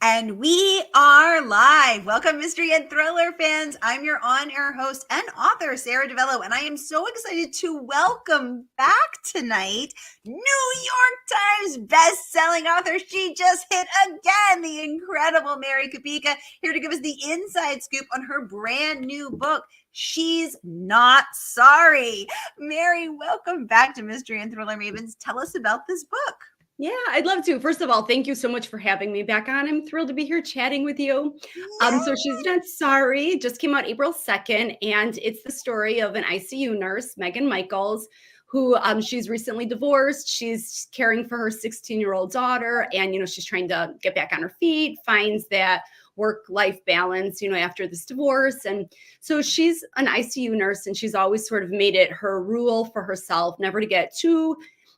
And we are live. Welcome, mystery and thriller fans. I'm your on-air host and author, Sara DiVello, and I am so excited to welcome back tonight New York Times best-selling author. She just hit again, the incredible Mary Kubica, here to give us the inside scoop on her brand new book, She's Not Sorry. Mary, welcome back to Mystery and Thriller Mavens. Tell us about this book. Yeah, I'd love to. First of all, thank you so much for having me back on. I'm thrilled to be here chatting with you. So She's Not Sorry just came out April 2nd, and it's the story of an ICU nurse, Meghan Michaels, who she's recently divorced. She's caring for her 16-year-old daughter, and she's trying to get back on her feet, finds that work-life balance, after this divorce. And so she's an ICU nurse, and she's always sort of made it her rule for herself never to get too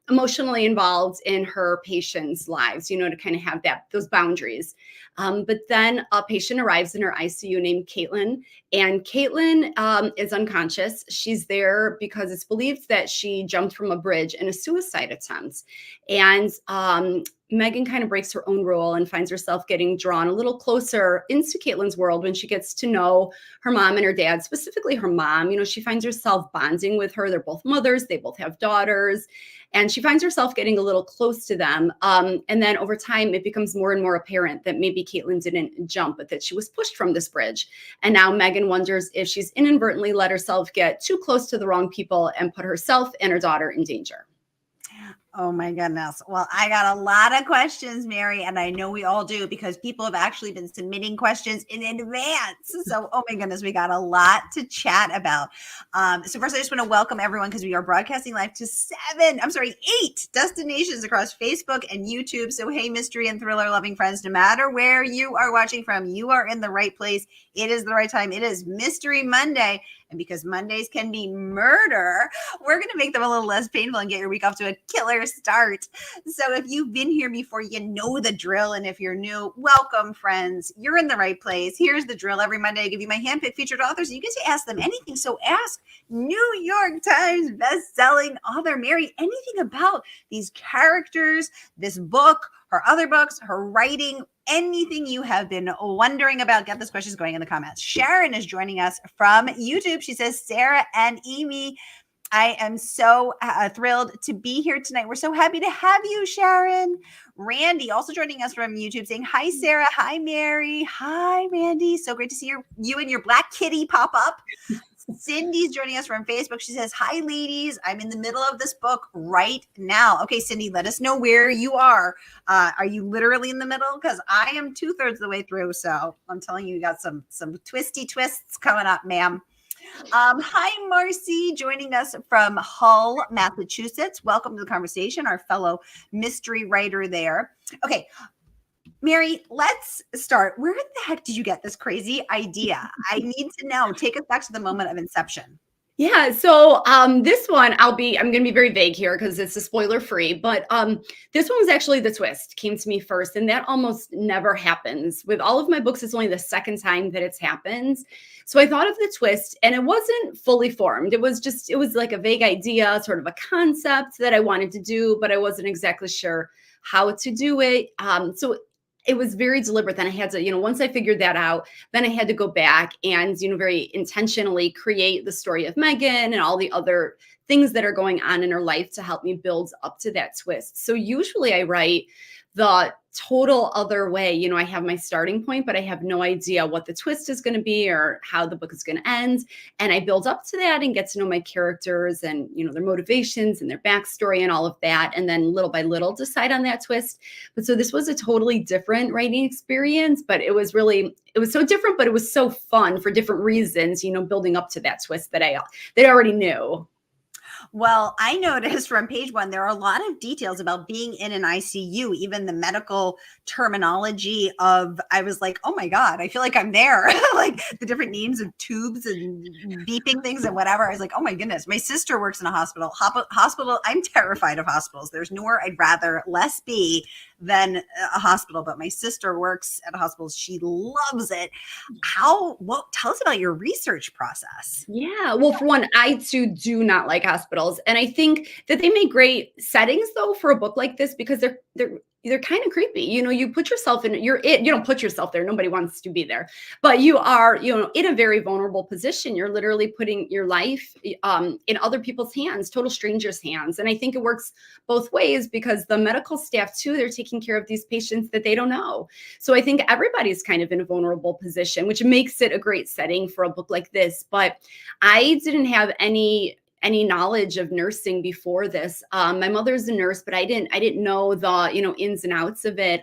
emotionally involved in her patients' lives, to kind of have those boundaries. But then a patient arrives in her ICU named Caitlin, and Caitlin is unconscious. She's there because it's believed that she jumped from a bridge in a suicide attempt. And Meghan kind of breaks her own rule and finds herself getting drawn a little closer into Caitlin's world when she gets to know her mom and her dad, specifically her mom. She finds herself bonding with her. They're both mothers. They both have daughters. And she finds herself getting a little close to them. And then over time, it becomes more and more apparent that maybe Caitlin didn't jump, but that she was pushed from this bridge. And now Meghan wonders if she's inadvertently let herself get too close to the wrong people and put herself and her daughter in danger. Oh my goodness. Well, I got a lot of questions, Mary, and I know we all do because people have actually been submitting questions in advance. So, oh my goodness, we got a lot to chat about. So first, I just want to welcome everyone because we are broadcasting live to 8 destinations across Facebook and YouTube. So, hey, mystery and thriller loving friends, no matter where you are watching from, you are in the right place. It is the right time. It is Mystery Monday. And because Mondays can be murder, we're going to make them a little less painful and get your week off to a killer start. So if you've been here before, you know the drill. And if you're new, welcome, friends. You're in the right place. Here's the drill. Every Monday, I give you my handpicked featured authors, and you get to ask them anything. So ask New York Times best-selling author Mary anything about these characters, this book, her other books, her writing, anything you have been wondering about. Get those questions going in the comments. Sharon is joining us from YouTube. She says, Sara and Amy, I am so thrilled to be here tonight. We're so happy to have you, Sharon. Randy also joining us from YouTube saying, hi, Sara. Hi, Mary. Hi, Randy. So great to see you and your black kitty pop up. Cindy's joining us from Facebook. She says, hi, ladies. I'm in the middle of this book right now. Okay, Cindy, let us know where you are. Are you literally in the middle? Because I am 2/3 of the way through. So I'm telling you, you got some twisty twists coming up, ma'am. Hi, Marcy, joining us from Hull, Massachusetts. Welcome to the conversation, our fellow mystery writer there. Okay, Mary, let's start. Where the heck did you get this crazy idea? I need to know. Take us back to the moment of inception. Yeah, so this one, I'm going to be very vague here because it's a spoiler free, but this one was actually the twist came to me first, and that almost never happens. With all of my books, it's only the second time that it's happened. So I thought of the twist, and it wasn't fully formed. It was like a vague idea, sort of a concept that I wanted to do, but I wasn't exactly sure how to do it. So it was very deliberate. Then I had to, once I figured that out, then I had to go back and, very intentionally create the story of Meghan and all the other things that are going on in her life to help me build up to that twist. So usually I write the total other way. I have my starting point, but I have no idea what the twist is going to be or how the book is going to end. And I build up to that and get to know my characters and, their motivations and their backstory and all of that. And then little by little decide on that twist. But so this was a totally different writing experience, but it was so different, but it was so fun for different reasons, building up to that twist that I already knew. Well, I noticed from page 1, there are a lot of details about being in an ICU, even the medical terminology I was like, oh my God, I feel like I'm there. Like the different names of tubes and beeping things and whatever. I was like, oh my goodness, my sister works in a hospital. I'm terrified of hospitals. There's nowhere I'd rather less be than a hospital, but my sister works at a hospital. She loves it. Tell us about your research process. Yeah. Well, for one, I too do not like hospitals. And I think that they make great settings though for a book like this because they're they're kind of creepy. You put yourself in you don't put yourself there. Nobody wants to be there. But you are, in a very vulnerable position. You're literally putting your life in other people's hands, total strangers' hands. And I think it works both ways because the medical staff too, they're taking care of these patients that they don't know. So I think everybody's kind of in a vulnerable position, which makes it a great setting for a book like this. But I didn't have any knowledge of nursing before this. My mother's a nurse, but I didn't know the, ins and outs of it.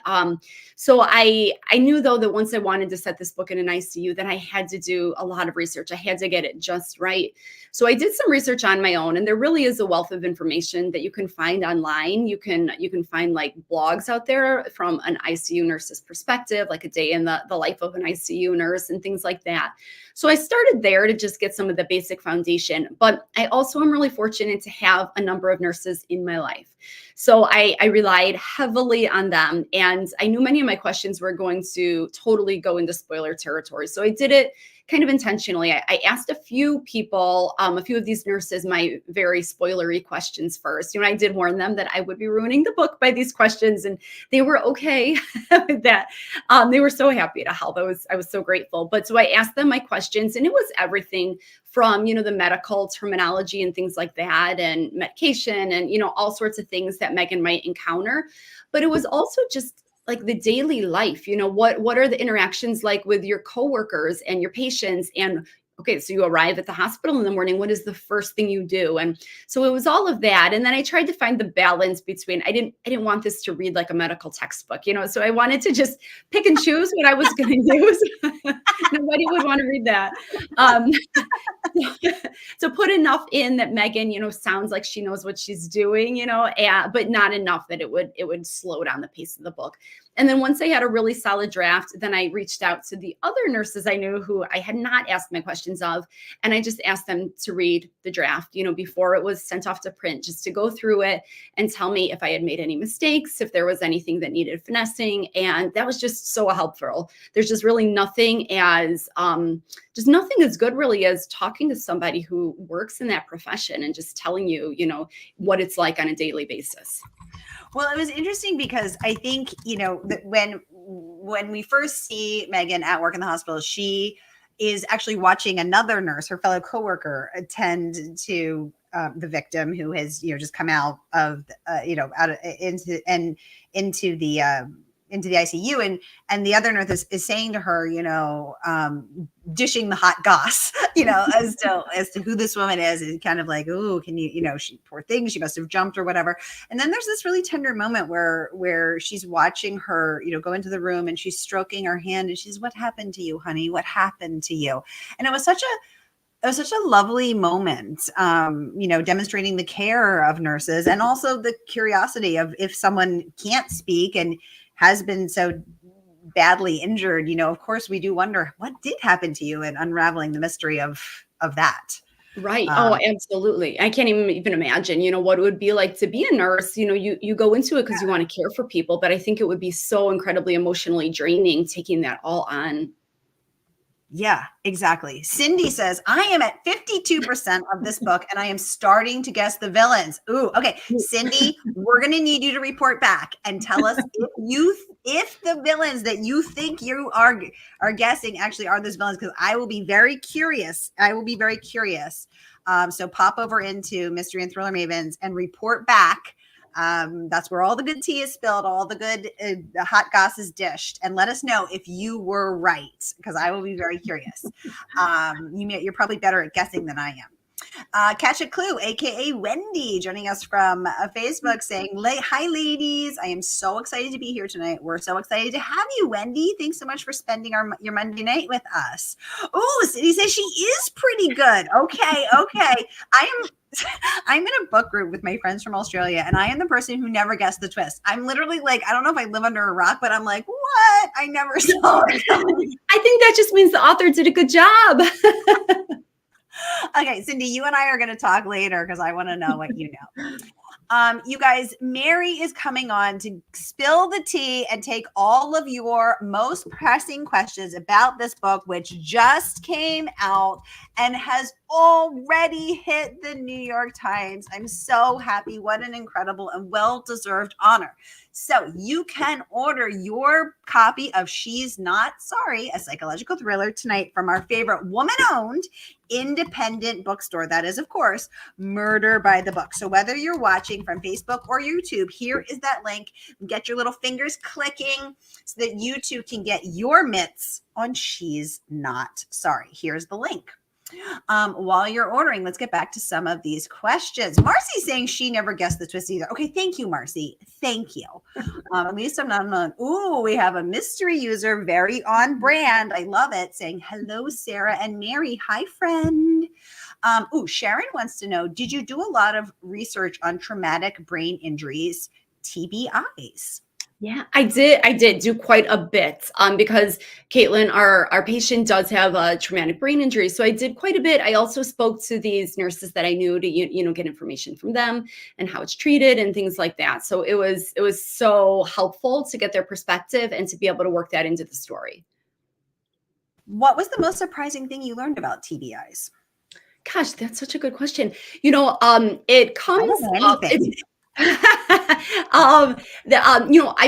So I knew though that once I wanted to set this book in an ICU, that I had to do a lot of research. I had to get it just right. So I did some research on my own, and there really is a wealth of information that you can find online. You can find like blogs out there from an ICU nurse's perspective, like a day in the life of an ICU nurse and things like that. So I started there to just get some of the basic foundation, but I also am really fortunate to have a number of nurses in my life. So I relied heavily on them, and I knew many of my questions were going to totally go into spoiler territory. So I did it kind of intentionally. I asked a few people, a few of these nurses, my very spoilery questions first. I did warn them that I would be ruining the book by these questions, and they were okay with that. They were so happy to help. I was so grateful. But so I asked them my questions, and it was everything from, the medical terminology and things like that, and medication, and, all sorts of things that Meghan might encounter. But it was also just like the daily life, what are the interactions like with your coworkers and your patients? And okay, so you arrive at the hospital in the morning. What is the first thing you do? And so it was all of that. And then I tried to find the balance between, I didn't want this to read like a medical textbook, so I wanted to just pick and choose what I was going to use. Nobody would want to read that. So put enough in that Meghan, sounds like she knows what she's doing, but not enough that it would slow down the pace of the book. And then once I had a really solid draft, then I reached out to the other nurses I knew who I had not asked my questions of. And I just asked them to read the draft, before it was sent off to print, just to go through it and tell me if I had made any mistakes, if there was anything that needed finessing. And that was just so helpful. There's just really nothing as good really as talking to somebody who works in that profession and just telling you, what it's like on a daily basis. Well, it was interesting because I think, that when we first see Meghan at work in the hospital, she is actually watching another nurse, her fellow coworker, attend to the victim who has, just come out of, into the ICU, and the other nurse is saying to her, dishing the hot goss, as to who this woman is, and kind of like, oh, can you, she, poor thing, she must have jumped or whatever. And then there's this really tender moment where she's watching her, go into the room, and she's stroking her hand, and she's, "What happened to you, honey? What happened to you?" And it was such a lovely moment, demonstrating the care of nurses, and also the curiosity of, if someone can't speak and has been so badly injured, of course we do wonder what did happen to you, and unraveling the mystery of that. Right. Oh, absolutely. I can't even imagine, what it would be like to be a nurse. You go into it because you want to care for people, but I think it would be so incredibly emotionally draining taking that all on. Yeah, exactly. Cindy says, "I am at 52% of this book, and I am starting to guess the villains." Ooh, okay. Cindy, we're going to need you to report back and tell us if the villains that you think you are guessing actually are those villains, because I will be very curious. So pop over into Mystery and Thriller Mavens and report back. That's where all the good tea is spilled, all the good the hot goss is dished, and let us know if you were right, because I will be very curious. You're probably better at guessing than I am. Catch a Clue, aka Wendy, joining us from Facebook, saying, "Hi ladies, I am so excited to be here tonight. We're so excited to have you, Wendy. Thanks so much for spending your Monday night with us." Oh, Cindy says she is pretty good. Okay. I'm in a book group with my friends from Australia, and I am the person who never guessed the twist. I'm literally like, I don't know if I live under a rock, but I'm like, what? I never saw it coming. I think that just means the author did a good job. Okay, Cindy, you and I are going to talk later because I want to know what you know. You guys, Mary is coming on to spill the tea and take all of your most pressing questions about this book, which just came out and has already hit the New York Times. I'm so happy. What an incredible and well-deserved honor. So you can order your copy of She's Not Sorry, a psychological thriller tonight from our favorite woman-owned independent bookstore. That is, of course, Murder by the Book. So whether you're watching from Facebook or YouTube, here is that link. Get your little fingers clicking so that you too can get your mitts on She's Not Sorry. Here's the link. While you're ordering, let's get back to some of these questions. Marcy's saying she never guessed the twist either. Okay, thank you, Marcy. Thank you. At least I'm not alone. Ooh, we have a mystery user, very on brand. I love it. Saying hello, Sarah and Mary. Hi, friend. Sharon wants to know: did you do a lot of research on traumatic brain injuries, TBIs? Yeah, I did do quite a bit because Caitlin, our patient, does have a traumatic brain injury. So I did quite a bit. I also spoke to these nurses that I knew to get information from them and how it's treated and things like that. So it was so helpful to get their perspective and to be able to work that into the story. What was the most surprising thing you learned about TBIs? Gosh, that's such a good question. It comes up.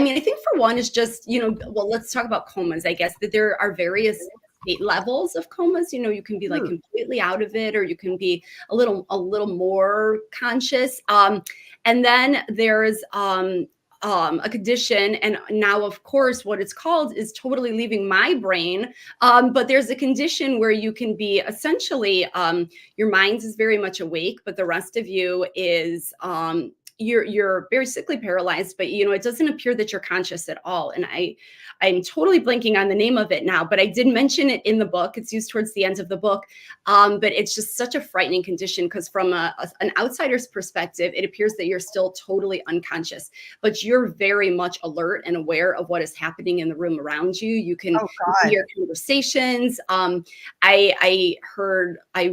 I think for one is just, well, let's talk about comas. I guess that there are various state levels of comas. You can be like completely out of it, or you can be a little more conscious. And then there's a condition, and now of course what it's called is totally leaving my brain, but there's a condition where you can be essentially your mind is very much awake, but the rest of you is you're very sickly paralyzed, but it doesn't appear that you're conscious at all. And I'm totally blanking on the name of it now, but I did mention it in the book. It's used towards the end of the book. But it's just such a frightening condition because from an outsider's perspective, it appears that you're still totally unconscious, but you're very much alert and aware of what is happening in the room around you. You can hear conversations. I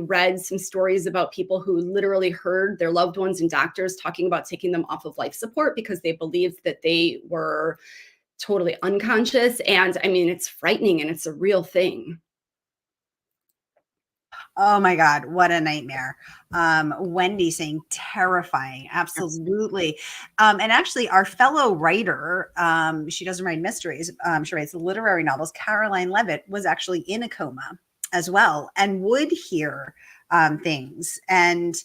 read some stories about people who literally heard their loved ones and doctors talking about taking them off of life support because they believed that they were totally unconscious. And I mean, it's frightening and it's a real thing. Oh my God, what a nightmare. Wendy saying terrifying. Absolutely. And actually our fellow writer, she doesn't write mysteries. She writes literary novels. Caroline Levitt was actually in a coma as well and would hear things. And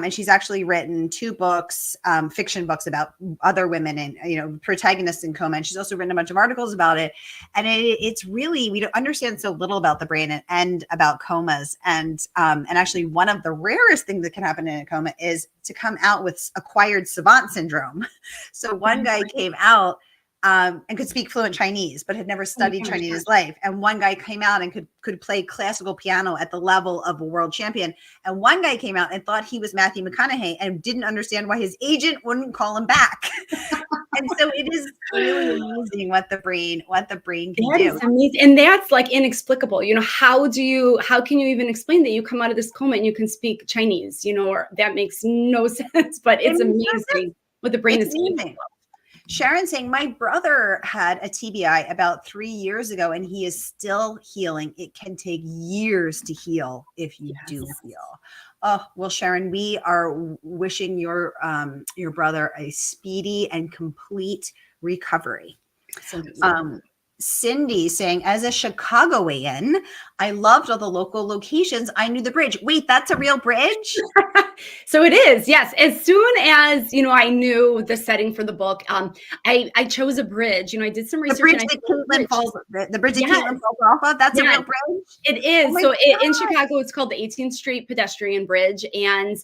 she's actually written 2 books, fiction books about other women and, protagonists in coma. And she's also written a bunch of articles about it. And it's really, we don't understand so little about the brain and about comas. And actually one of the rarest things that can happen in a coma is to come out with acquired savant syndrome. So one guy came out and could speak fluent Chinese, but had never studied Chinese in his life. And one guy came out and could play classical piano at the level of a world champion. And one guy came out and thought he was Matthew McConaughey and didn't understand why his agent wouldn't call him back. And so it is really amazing what the brain can do. Is amazing. And that's like inexplicable. How can you even explain that you come out of this coma and you can speak Chinese, or that makes no sense, but it's amazing what the brain is doing. Sharon saying, my brother had a TBI about 3 years ago and he is still healing. It can take years to heal if you do heal. Oh, well, Sharon, we are wishing your brother a speedy and complete recovery. Cindy saying, as a Chicagoan, I loved all the local locations. I knew the bridge. Wait, that's a real bridge? So it is, yes. As soon as, I knew the setting for the book, I chose a bridge. I did some research. The bridge that Caitlin falls off of, that's a real bridge? It is. So in Chicago, it's called the 18th Street Pedestrian Bridge. And,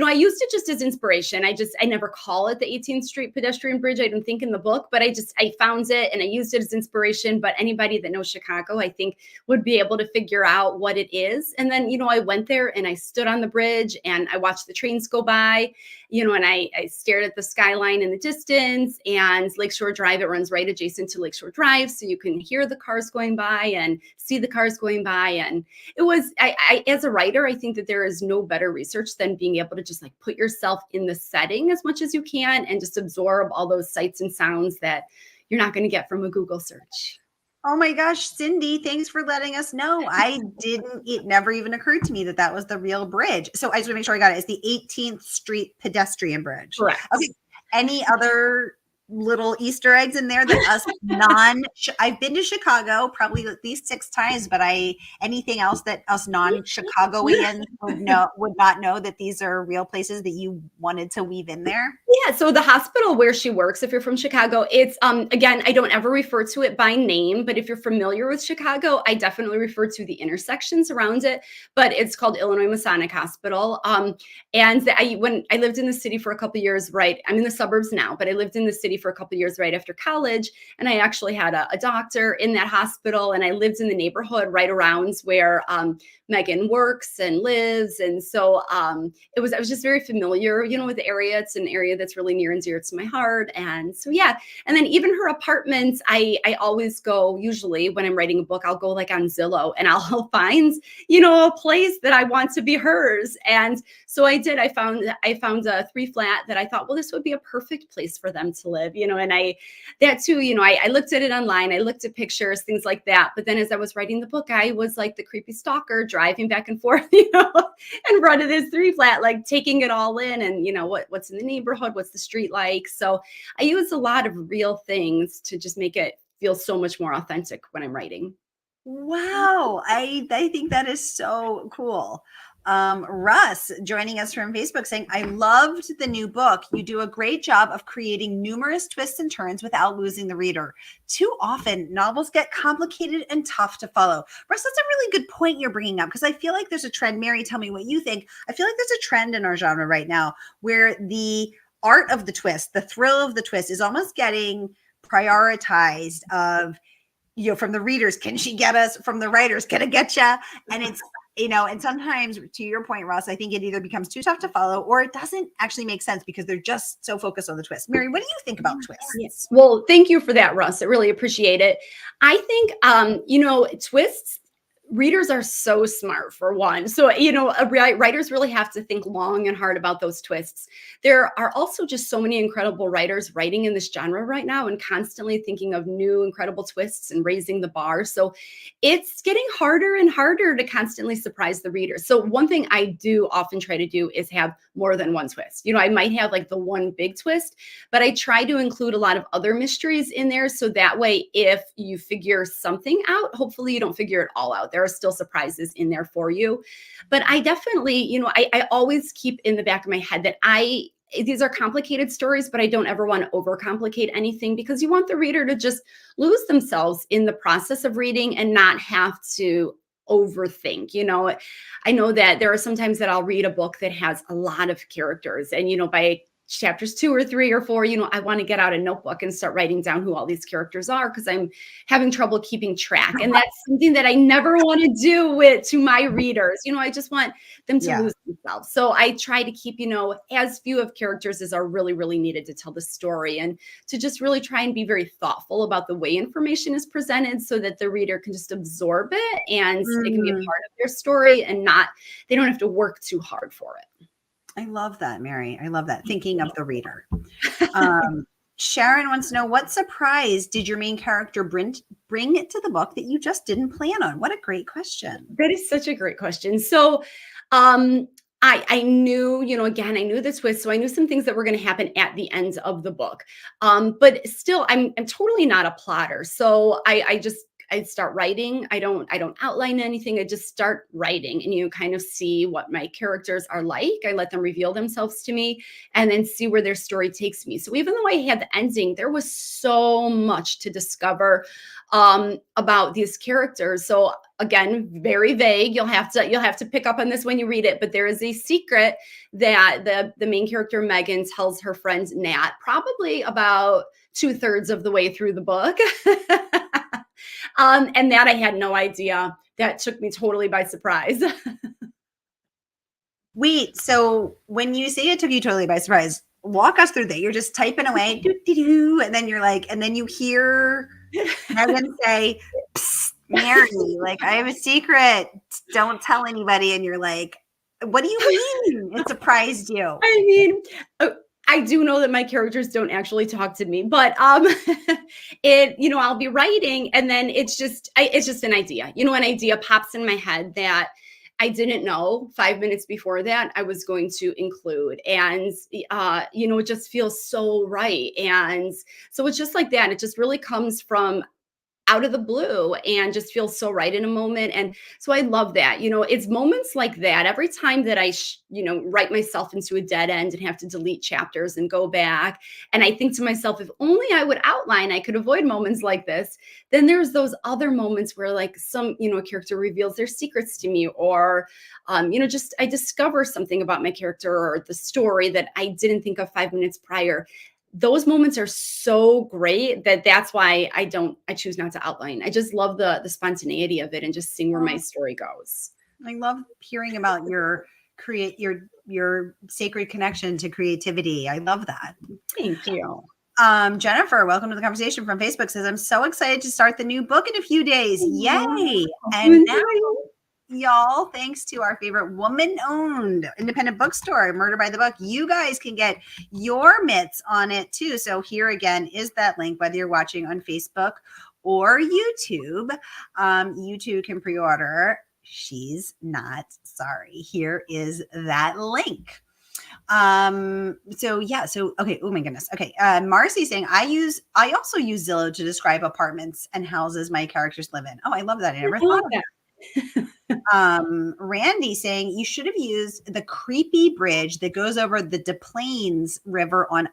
I used it just as inspiration. I never call it the 18th Street Pedestrian Bridge. I didn't think in the book, but I found it and I used it as inspiration. But anybody that knows Chicago, I think would be able to figure out what it is. And then, I went there and I stood on the bridge and I watched the trains go by, and I stared at the skyline in the distance, and Lakeshore Drive, it runs right adjacent to Lakeshore Drive. So you can hear the cars going by and see the cars going by. And it was, I as a writer, I think that there is no better research than being able to just like put yourself in the setting as much as you can and just absorb all those sights and sounds that you're not going to get from a Google search. Oh my gosh, Cindy, thanks for letting us know. It never even occurred to me that that was the real bridge. So I just want to make sure I got it. It's the 18th Street pedestrian bridge. Correct. Okay. Any other little Easter eggs in there that us I've been to Chicago probably at least 6 times, but anything else that us non-Chicagoans would not know that these are real places that you wanted to weave in there? Yeah, so the hospital where she works, if you're from Chicago, it's again, I don't ever refer to it by name, but if you're familiar with Chicago, I definitely refer to the intersections around it. But it's called Illinois Masonic Hospital. When I lived in the city for a couple of years, right? I'm in the suburbs now, but I lived in the city for a couple of years right after college, and I actually had a doctor in that hospital, and I lived in the neighborhood right around where Meghan works and lives, and so I was just very familiar, with the area. It's an area that's really near and dear to my heart. And so, yeah. And then even her apartment, I always go, usually when I'm writing a book, I'll go like on Zillow and I'll find, a place that I want to be hers. And so I did. I found a 3 flat that I thought, well, this would be a perfect place for them to live, and that too, I looked at it online, I looked at pictures, things like that. But then as I was writing the book, I was like the creepy stalker driving back and forth, and running this 3 flat, like taking it all in, and what's in the neighborhood, what's the street like. So I use a lot of real things to just make it feel so much more authentic when I'm writing. Wow. I think that is so cool. Russ joining us from Facebook saying, I loved the new book. You do a great job of creating numerous twists and turns without losing the reader. Too often, novels get complicated and tough to follow. Russ, that's a really good point you're bringing up, because I feel like there's a trend. Mary, tell me what you think. I feel like there's a trend in our genre right now where the art of the twist, the thrill of the twist, is almost getting prioritized of, from the readers, can she get us? From the writers, can it get you? And it's, and sometimes, to your point, Ross, I think it either becomes too tough to follow or it doesn't actually make sense because they're just so focused on the twist. Mary, what do you think about twists? Yes. Well, thank you for that, Russ. I really appreciate it. I think, twists, readers are so smart, for one. So, writers really have to think long and hard about those twists. There are also just so many incredible writers writing in this genre right now and constantly thinking of new incredible twists and raising the bar. So it's getting harder and harder to constantly surprise the reader. So one thing I do often try to do is have more than one twist. I might have like the one big twist, but I try to include a lot of other mysteries in there. So that way, if you figure something out, hopefully you don't figure it all out. There are still surprises in there for you. But I definitely, I always keep in the back of my head that these are complicated stories, but I don't ever want to overcomplicate anything, because you want the reader to just lose themselves in the process of reading and not have to overthink. I know that there are some times that I'll read a book that has a lot of characters, and by chapters 2 or 3 or 4, I want to get out a notebook and start writing down who all these characters are, because I'm having trouble keeping track. And that's something that I never want to do to my readers. I just want them to lose themselves. So I try to keep, as few of characters as are really, really needed to tell the story, and to just really try and be very thoughtful about the way information is presented so that the reader can just absorb it and it can be a part of their story, and they don't have to work too hard for it. I love that, Mary. I love that. Thinking of the reader. Sharon wants to know, what surprise did your main character bring to the book that you just didn't plan on? What a great question. That is such a great question. So I knew, again, I knew the twist. So I knew some things that were going to happen at the end of the book. But still, I'm totally not a plotter. So I start writing. I don't outline anything. I just start writing, and you kind of see what my characters are like. I let them reveal themselves to me and then see where their story takes me. So even though I had the ending, there was so much to discover about these characters. So again, very vague. You'll have to pick up on this when you read it, but there is a secret that the main character Meghan tells her friend Nat probably about 2/3 of the way through the book. And that I had no idea. That took me totally by surprise. Wait, so when you say it took you totally by surprise, walk us through that. You're just typing away, and then you're like, and then you hear Meghan say, "Psst, Mary, like, I have a secret. Don't tell anybody." And you're like, what do you mean it surprised you? I mean, I do know that my characters don't actually talk to me, but I'll be writing and then it's just an idea. An idea pops in my head that I didn't know 5 minutes before that I was going to include. And it just feels so right. And so it's just like that. It just really comes from out of the blue and just feels so right in a moment. And so I love that. It's moments like that. Every time that write myself into a dead end and have to delete chapters and go back. And I think to myself, if only I would outline, I could avoid moments like this. Then there's those other moments where like a character reveals their secrets to me or, just I discover something about my character or the story that I didn't think of 5 minutes prior. Those moments are so great that's why I choose not to outline. I just love the spontaneity of it and just seeing where my story goes. I love hearing about your sacred connection to creativity. I love that. Thank you. Jennifer, welcome to the conversation from Facebook, says, I'm so excited to start the new book in a few days. Yay. And now, y'all, thanks to our favorite woman-owned independent bookstore, Murder by the Book, you guys can get your mitts on it too. So here again is that link, whether you're watching on Facebook or YouTube. You too can pre-order She's Not Sorry. Here is that link. Okay. Oh my goodness. Okay. Marcy's saying I also use Zillow to describe apartments and houses my characters live in. Oh, I love that. I never thought of that. Randy saying you should have used the creepy bridge that goes over the Des Plaines River on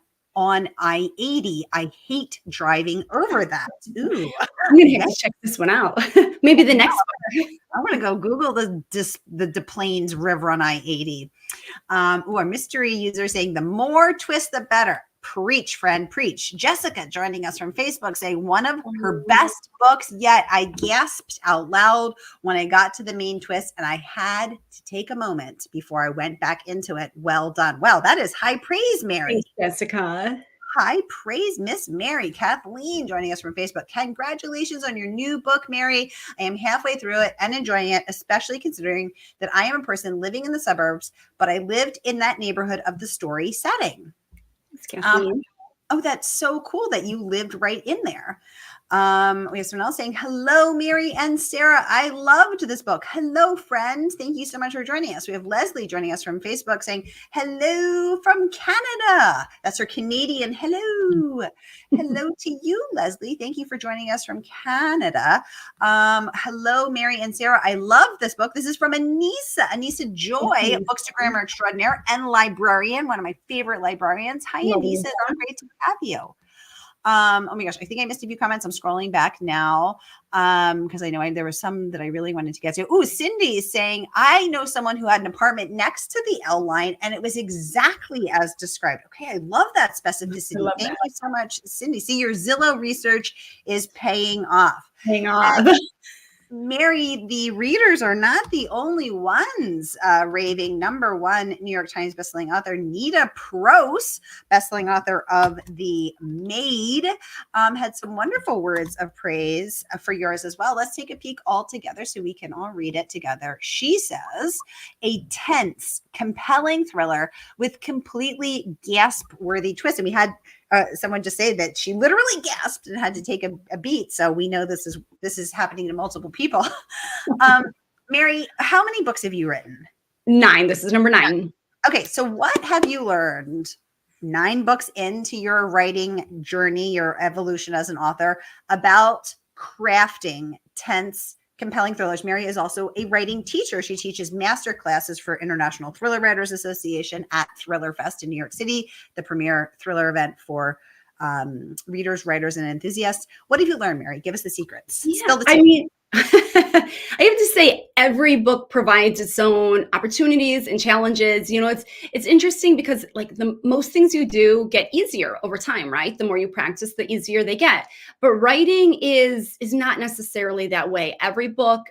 I-80. I hate driving over that. Ooh. I'm gonna have to check this one out. Maybe the next one. I'm gonna go Google the Des Plaines River on I-80. Our mystery user saying the more twist, the better. Preach, friend, preach. Jessica joining us from Facebook saying one of her best books yet. I gasped out loud when I got to the main twist and I had to take a moment before I went back into it. Well done. Well, that is high praise, Mary. Thanks, Jessica. High praise, Miss Mary. Kathleen joining us from Facebook. Congratulations on your new book, Mary. I am halfway through it and enjoying it, especially considering that I am a person living in the suburbs, but I lived in that neighborhood of the story setting. That's so cool that you lived right in there. We have someone else saying, hello, Mary and Sarah. I loved this book. Hello, friends. Thank you so much for joining us. We have Leslie joining us from Facebook saying, hello from Canada. That's her Canadian. Hello. Hello to you, Leslie. Thank you for joining us from Canada. Hello, Mary and Sarah. I love this book. This is from Anissa Joy, a bookstagrammer extraordinaire and librarian, one of my favorite librarians. Hi, Anissa. So great to have you. Oh my gosh, I think I missed a few comments. I'm scrolling back now because I know there were some that I really wanted to get to. Oh, Cindy is saying, I know someone who had an apartment next to the L line and it was exactly as described. Okay, I love that specificity. Thank you so much, Cindy. See, your Zillow research is paying off. Mary, the readers are not the only ones raving. Number one New York Times bestselling author Nita Prose, bestselling author of The Maid, had some wonderful words of praise for yours as well. Let's take a peek all together so we can all read it together. She says, a tense, compelling thriller with completely gasp-worthy twist. And we had someone just say that she literally gasped and had to take a beat. So we know this is happening to multiple people. Mary, how many books have you written? 9. This is number 9. Okay. So what have you learned 9 books into your writing journey, your evolution as an author, about crafting tense, compelling thrillers? Mary is also a writing teacher. She teaches master classes for International Thriller Writers Association at Thriller Fest in New York City, the premier thriller event for readers, writers, and enthusiasts. What have you learned, Mary? Give us the secrets. I have to say every book provides its own opportunities and challenges. It's interesting because like the most things you do get easier over time, right? The more you practice, the easier they get. But writing is not necessarily that way. Every book,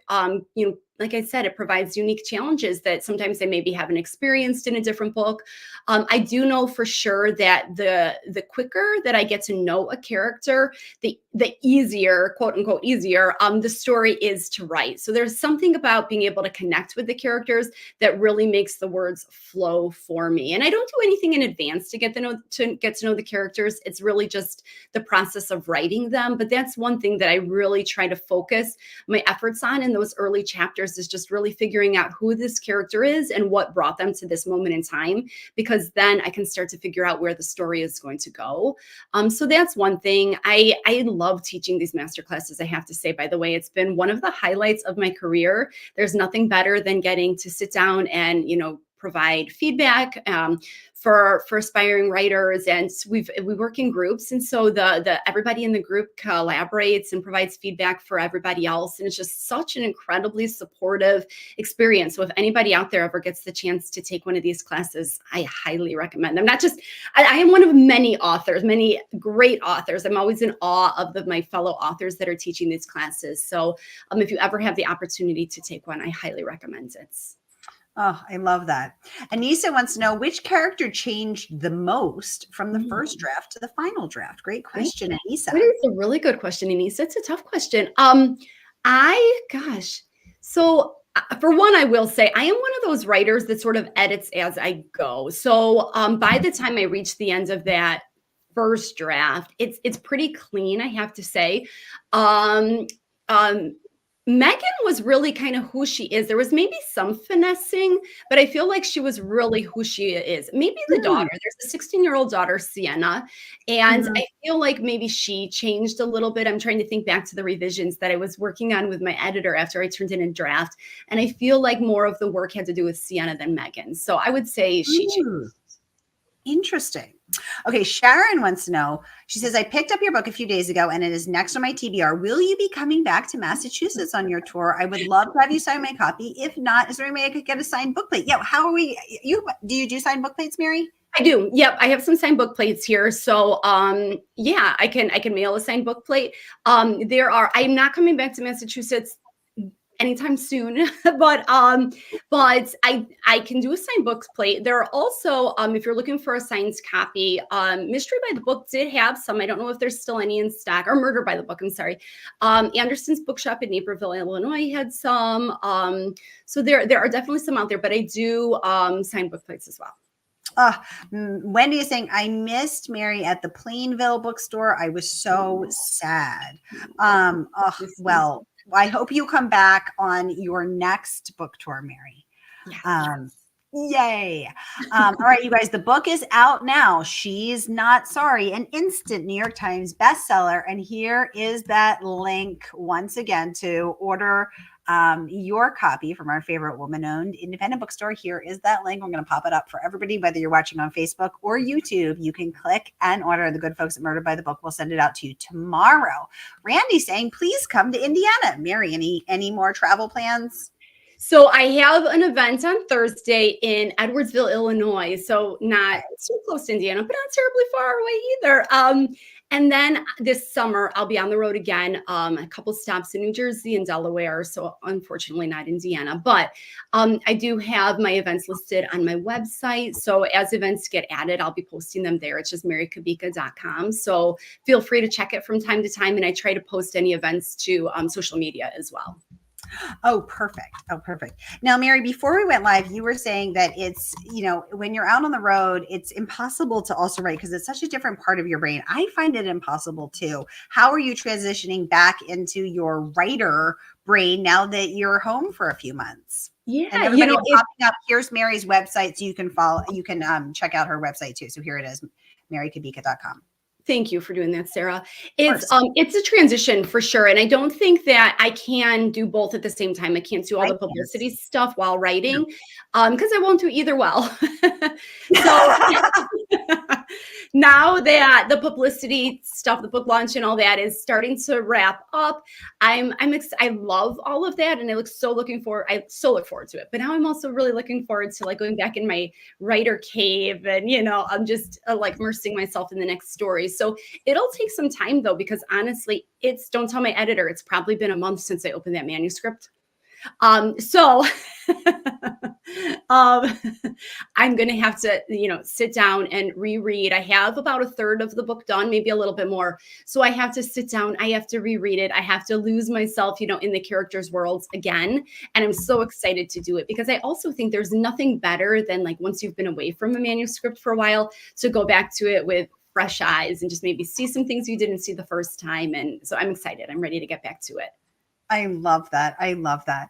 like I said, it provides unique challenges that sometimes they maybe haven't experienced in a different book. I do know for sure that the quicker that I get to know a character, the the easier, quote unquote, easier, the story is to write. So there's something about being able to connect with the characters that really makes the words flow for me. And I don't do anything in advance to get to know the characters. It's really just the process of writing them. But that's one thing that I really try to focus my efforts on in those early chapters, is just really figuring out who this character is and what brought them to this moment in time, because then I can start to figure out where the story is going to go. So that's one thing. I love teaching these master classes, I have to say, by the way. It's been one of the highlights of my career. There's nothing better than getting to sit down and, provide feedback for aspiring writers, and we work in groups, and so the everybody in the group collaborates and provides feedback for everybody else, and it's just such an incredibly supportive experience. So if anybody out there ever gets the chance to take one of these classes, I highly recommend them. Not just I am one of many authors, many great authors. I'm always in awe of my fellow authors that are teaching these classes. So if you ever have the opportunity to take one, I highly recommend it. Oh, I love that. Anissa wants to know which character changed the most from the first draft to the final draft. Great question, Anissa. It's a really good question, Anissa. It's a tough question. So for one, I will say I am one of those writers that sort of edits as I go. So by the time I reach the end of that first draft, it's pretty clean, I have to say. Meghan was really kind of who she is. There was maybe some finessing, but I feel like she was really who she is. Maybe the daughter, there's a 16-year-old daughter, Sienna, and I feel like maybe she changed a little bit. I'm trying to think back to the revisions that I was working on with my editor after I turned in a draft, and I feel like more of the work had to do with Sienna than Meghan. So I would say she changed. Interesting. Okay, Sharon wants to know. She says, I picked up your book a few days ago and it is next on my TBR. Will you be coming back to Massachusetts on your tour? I would love to have you sign my copy. If not, is there any way I could get a signed book plate? Yeah, how are we? Do you do signed book plates, Mary? I do. Yep. I have some signed book plates here. So yeah, I can mail a signed book plate. I'm not coming back to Massachusetts anytime soon, but I can do a signed books plate. There are also, if you're looking for a signed copy, Mystery by the Book did have some. I don't know if there's still any in stock, or Murder by the Book, I'm sorry. Anderson's Bookshop in Naperville, Illinois had some. So there are definitely some out there, but I do signed book plates as well. Wendy is saying, I missed Mary at the Plainville bookstore. I was so sad. Well, I hope you come back on your next book tour, Mary. Yes. Yay. All right, you guys, the book is out now. She's Not Sorry, an instant New York Times bestseller. And here is that link once again to order your copy from our favorite woman-owned independent bookstore. Here is that link. We're going to pop it up for everybody, whether you're watching on Facebook or YouTube. You can click and order. The good folks at Murder by the Book will send it out to you tomorrow. Randy saying, please come to Indiana. Mary, any more travel plans? So I have an event on Thursday in Edwardsville, Illinois. So not too close to Indiana, but not terribly far away either. And then this summer, I'll be on the road again, a couple stops in New Jersey and Delaware. So unfortunately not Indiana, but I do have my events listed on my website. So as events get added, I'll be posting them there. It's just marykubica.com. So feel free to check it from time to time. And I try to post any events to social media as well. Oh, perfect. Now, Mary, before we went live, you were saying that it's, when you're out on the road, it's impossible to also write because it's such a different part of your brain. I find it impossible too. How are you transitioning back into your writer brain now that you're home for a few months? Yeah, and everybody popping up. Here's Mary's website, so you can follow. You can check out her website too. So here it is, marykubica.com. Thank you for doing that, Sarah. It's a transition for sure. And I don't think that I can do both at the same time. I can't do all the publicity stuff while writing because I won't do either well. So now that the publicity stuff, the book launch and all that is starting to wrap up, I love all of that. And I so look forward to it. But now I'm also really looking forward to like going back in my writer cave and, I'm just like immersing myself in the next story. So it'll take some time though, because honestly, don't tell my editor, it's probably been a month since I opened that manuscript. So um, I'm going to have to, sit down and reread. I have about a third of the book done, maybe a little bit more. So I have to sit down. I have to reread it. I have to lose myself, in the characters' worlds again. And I'm so excited to do it because I also think there's nothing better than like once you've been away from a manuscript for a while to go back to it with fresh eyes and just maybe see some things you didn't see the first time. And so I'm excited. I'm ready to get back to it. I love that. I love that.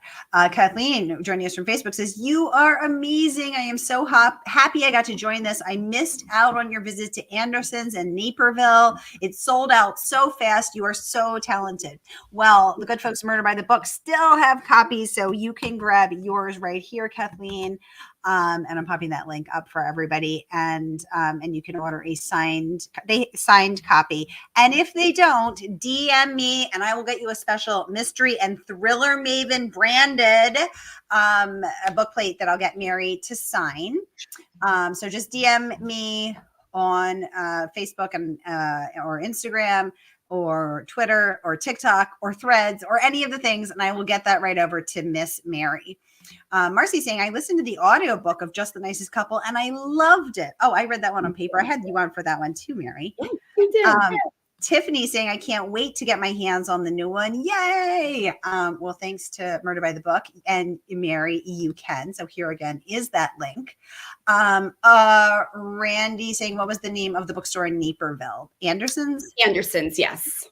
Kathleen joining us from Facebook says, "You are amazing. I am so happy I got to join this. I missed out on your visit to Anderson's and Naperville. It sold out so fast. You are so talented." Well, the good folks Murder by the Book still have copies, so you can grab yours right here, Kathleen. And I'm popping that link up for everybody, and you can order a signed copy. And if they don't, DM me, and I will get you a special mystery and thriller maven branded a book plate that I'll get Mary to sign. So just DM me on Facebook and or Instagram or Twitter or TikTok or Threads or any of the things, and I will get that right over to Miss Mary. Marcy saying, "I listened to the audiobook of Just the Nicest Couple and I loved it." Oh, I read that one on paper. I had you on for that one too, Mary. You did. Tiffany saying, "I can't wait to get my hands on the new one. Yay!" Well, thanks to Murder by the Book and Mary, you can. So here again is that link. Randy saying, "What was the name of the bookstore in Naperville?" Anderson's? Anderson's, yes.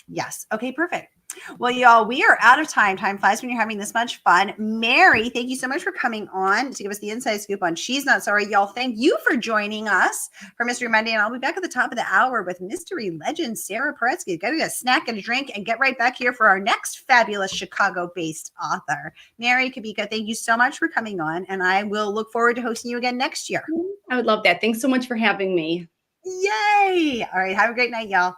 Yes. Okay, perfect. Well, y'all, we are out of time. Time flies when you're having this much fun. Mary, thank you so much for coming on to give us the inside scoop on She's Not Sorry. Y'all, thank you for joining us for Mystery Monday. And I'll be back at the top of the hour with mystery legend Sarah Paretsky. Got to get a snack and a drink and get right back here for our next fabulous Chicago-based author. Mary, Kubica, thank you so much for coming on. And I will look forward to hosting you again next year. I would love that. Thanks so much for having me. Yay. All right. Have a great night, y'all.